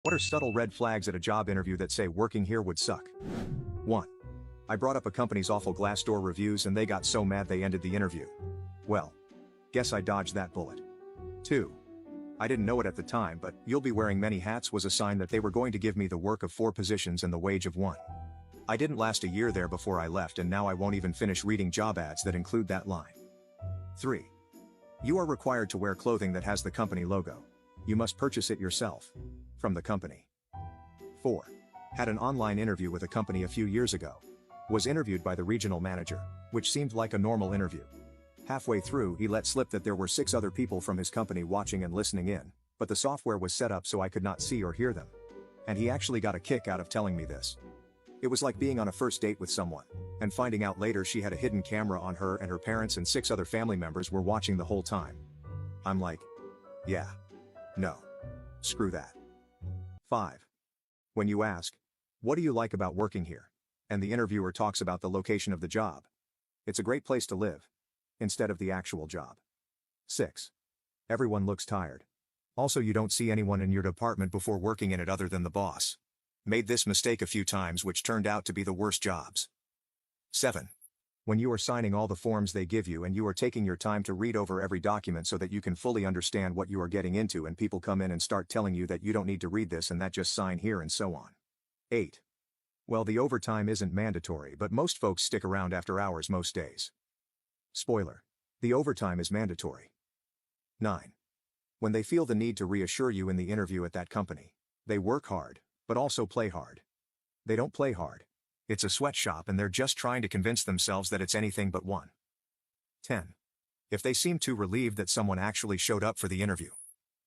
What are subtle red flags at a job interview that say working here would suck? 1. I brought up a company's awful Glassdoor reviews and they got so mad they ended the interview. Well, guess I dodged that bullet. 2. I didn't know it at the time, but "you'll be wearing many hats" was a sign that they were going to give me the work of 4 positions and the wage of 1. I didn't last a year there before I left, and now I won't even finish reading job ads that include that line. 3. You are required to wear clothing that has the company logo. You must purchase it yourself. From the company. 4. Had an online interview with a company a few years ago. Was interviewed by the regional manager, which seemed like a normal interview. Halfway through, he let slip that there were 6 other people from his company watching and listening in, but the software was set up so I could not see or hear them. And he actually got a kick out of telling me this. It was like being on a first date with someone, and finding out later she had a hidden camera on her and her parents and 6 other family members were watching the whole time. I'm like, yeah. No. Screw that. 5. When you ask, "What do you like about working here?" and the interviewer talks about the location of the job. It's a great place to live. Instead of the actual job. 6. Everyone looks tired. Also, you don't see anyone in your department before working in it other than the boss. Made this mistake a few times, which turned out to be the worst jobs. 7. When you are signing all the forms they give you and you are taking your time to read over every document so that you can fully understand what you are getting into, and people come in and start telling you that you don't need to read this and that, just sign here and so on. 8. Well, the overtime isn't mandatory, but most folks stick around after hours most days. Spoiler. The overtime is mandatory. 9. When they feel the need to reassure you in the interview at that company, they work hard, but also play hard. They don't play hard. It's a sweatshop and they're just trying to convince themselves that it's anything but one. 10. If they seem too relieved that someone actually showed up for the interview.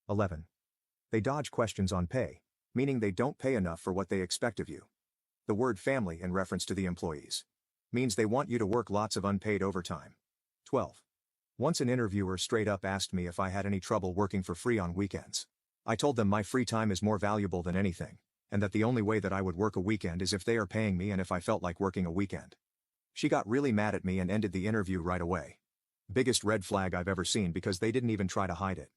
11. They dodge questions on pay, meaning they don't pay enough for what they expect of you. The word family, in reference to the employees, means they want you to work lots of unpaid overtime. 12. Once an interviewer straight up asked me if I had any trouble working for free on weekends. I told them my free time is more valuable than anything, and that the only way that I would work a weekend is if they are paying me and if I felt like working a weekend. She got really mad at me and ended the interview right away. Biggest red flag I've ever seen, because they didn't even try to hide it.